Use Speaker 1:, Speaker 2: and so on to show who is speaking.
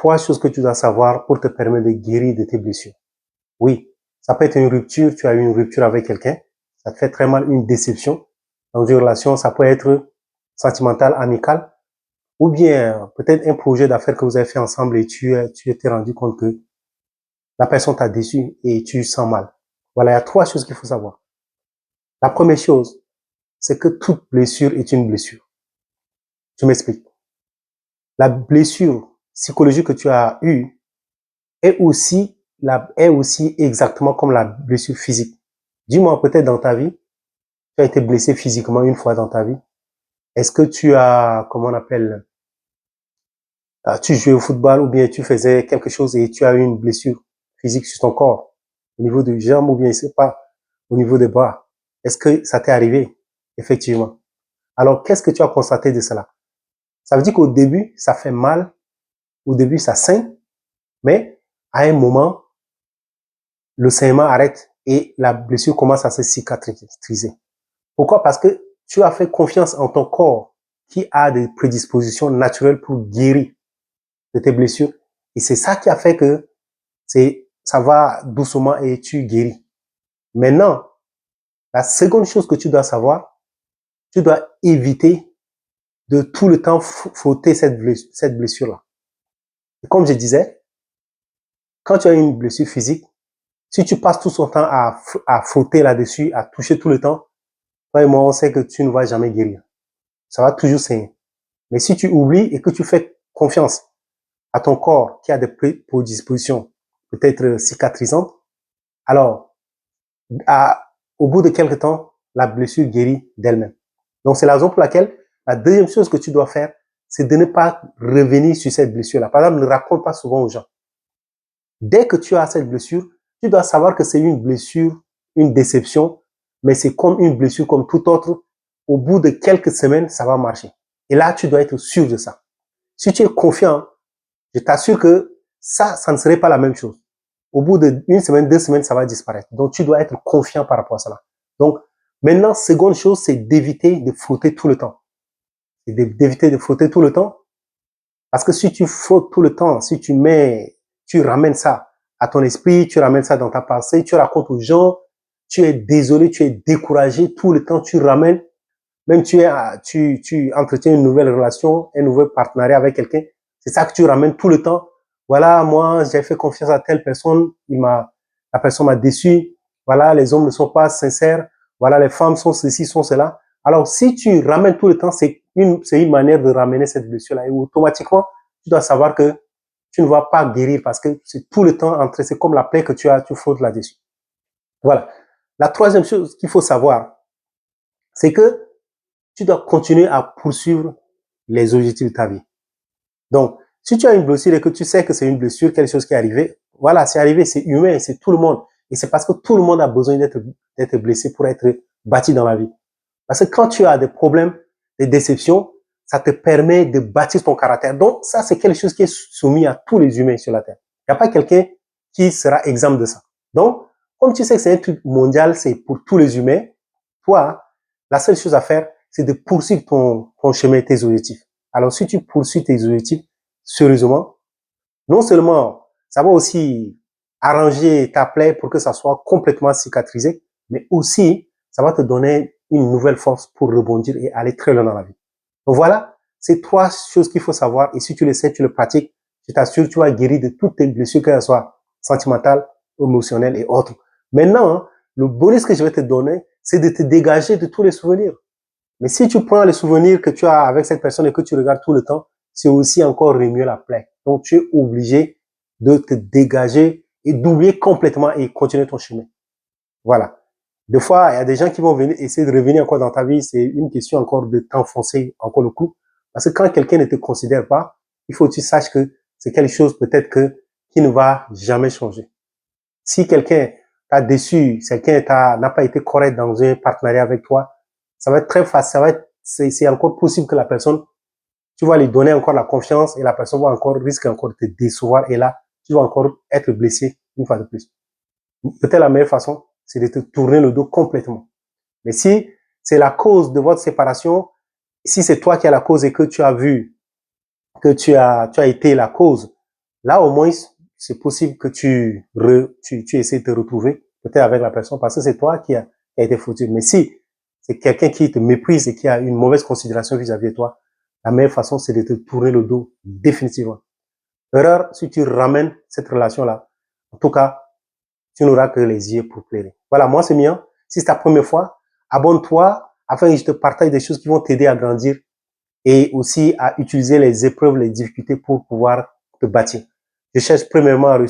Speaker 1: trois choses que tu dois savoir pour te permettre de guérir de tes blessures. Oui, ça peut être une rupture, tu as eu une rupture avec quelqu'un, ça te fait très mal, une déception dans une relation, ça peut être sentimental, amical, ou bien peut-être un projet d'affaires que vous avez fait ensemble et tu t'es rendu compte que la personne t'a déçu et tu sens mal. Voilà, il y a trois choses qu'il faut savoir. La première chose, c'est que toute blessure est une blessure. Je m'explique. La blessure psychologique que tu as eue est aussi exactement comme la blessure physique. Dis-moi, peut-être dans ta vie, tu as été blessé physiquement une fois dans ta vie. Est-ce que tu as, comment on appelle, tu jouais au football ou bien tu faisais quelque chose et tu as eu une blessure physique sur ton corps, au niveau des jambes ou bien, je sais pas, au niveau des bras. Est-ce que ça t'est arrivé? Effectivement. Alors, qu'est-ce que tu as constaté de cela? Ça veut dire qu'au début, ça fait mal, au début, ça saigne, mais à un moment, le saignement arrête et la blessure commence à se cicatriser. Pourquoi? Parce que tu as fait confiance en ton corps qui a des prédispositions naturelles pour guérir de tes blessures. Et c'est ça qui a fait que ça va doucement et tu guéris. Maintenant, la seconde chose que tu dois savoir, tu dois éviter de tout le temps frotter cette blessure-là. Et comme je disais, quand tu as une blessure physique, si tu passes tout son temps à frotter là-dessus, à toucher tout le temps, toi et moi, on sait que tu ne vas jamais guérir. Ça va toujours saigner. Mais si tu oublies et que tu fais confiance à ton corps qui a des prédispositions peut-être cicatrisantes, alors, au bout de quelque temps, la blessure guérit d'elle-même. Donc, c'est la raison pour laquelle la deuxième chose que tu dois faire, c'est de ne pas revenir sur cette blessure-là. Par exemple, ne raconte pas souvent aux gens. Dès que tu as cette blessure, tu dois savoir que c'est une blessure, une déception, mais c'est comme une blessure comme toute autre. Au bout de quelques semaines, ça va marcher. Et là, tu dois être sûr de ça. Si tu es confiant, je t'assure que ça ne serait pas la même chose. Au bout d'une semaine, 2 semaines, ça va disparaître. Donc, tu dois être confiant par rapport à cela. Donc, maintenant, seconde chose, c'est d'éviter de frotter tout le temps. C'est d'éviter de frotter tout le temps. Parce que si tu frottes tout le temps, si tu ramènes ça à ton esprit, tu ramènes ça dans ta pensée, tu racontes aux gens, tu es désolé, tu es découragé tout le temps, tu ramènes, même tu entretiens une nouvelle relation, un nouvel partenariat avec quelqu'un, c'est ça que tu ramènes tout le temps. Voilà, moi, j'ai fait confiance à telle personne, la personne m'a déçu. Voilà, les hommes ne sont pas sincères. Voilà, les femmes sont ceci, sont cela. Alors, si tu ramènes tout le temps, c'est une manière de ramener cette blessure-là. Et automatiquement, tu dois savoir que tu ne vas pas guérir parce que c'est tout le temps entré. C'est comme la plaie que tu frottes là-dessus. Voilà. La troisième chose qu'il faut savoir, c'est que tu dois continuer à poursuivre les objectifs de ta vie. Donc, si tu as une blessure et que tu sais que c'est une blessure, quelque chose qui est arrivé, voilà, c'est arrivé, c'est humain, c'est tout le monde. Et c'est parce que tout le monde a besoin d'être blessé pour être bâti dans la vie. Parce que quand tu as des problèmes, des déceptions, ça te permet de bâtir ton caractère. Donc, ça, c'est quelque chose qui est soumis à tous les humains sur la Terre. Il n'y a pas quelqu'un qui sera exempt de ça. Donc, comme tu sais que c'est un truc mondial, c'est pour tous les humains, toi, la seule chose à faire, c'est de poursuivre ton chemin, tes objectifs. Alors, si tu poursuis tes objectifs, sérieusement, non seulement ça va aussi arranger ta plaie pour que ça soit complètement cicatrisé, mais aussi ça va te donner une nouvelle force pour rebondir et aller très loin dans la vie. Donc voilà, c'est trois choses qu'il faut savoir et si tu le sais, tu le pratiques, je t'assure, tu vas guérir de toutes tes blessures, qu'elles soient sentimentales, émotionnelles et autres. Maintenant, le bonus que je vais te donner, c'est de te dégager de tous les souvenirs. Mais si tu prends les souvenirs que tu as avec cette personne et que tu regardes tout le temps, c'est aussi encore remuer la plaie. Donc, tu es obligé de te dégager et d'oublier complètement et continuer ton chemin. Voilà. Des fois, il y a des gens qui vont venir essayer de revenir encore dans ta vie. C'est une question encore de t'enfoncer encore le coup. Parce que quand quelqu'un ne te considère pas, il faut que tu saches que c'est quelque chose peut-être qui ne va jamais changer. Si quelqu'un t'a déçu, quelqu'un n'a pas été correct dans un partenariat avec toi, ça va être très facile, c'est encore possible que la personne, tu vas lui donner encore la confiance et la personne risque encore de te décevoir et là, tu vas encore être blessé une fois de plus. Peut-être la meilleure façon, c'est de te tourner le dos complètement. Mais si c'est la cause de votre séparation, si c'est toi qui as la cause et que tu as vu que tu as été la cause Là, au moins, c'est possible que tu essaies de te retrouver, peut-être avec la personne, parce que c'est toi qui a été foutu. Mais si c'est quelqu'un qui te méprise et qui a une mauvaise considération vis-à-vis de toi, la meilleure façon, c'est de te tourner le dos, définitivement. Erreur, si tu ramènes cette relation-là, en tout cas, tu n'auras que les yeux pour pleurer. Voilà, moi, c'est mien. Si c'est ta première fois, abonne-toi afin que je te partage des choses qui vont t'aider à grandir et aussi à utiliser les épreuves, les difficultés pour pouvoir te bâtir. Je cherche premièrement à réussir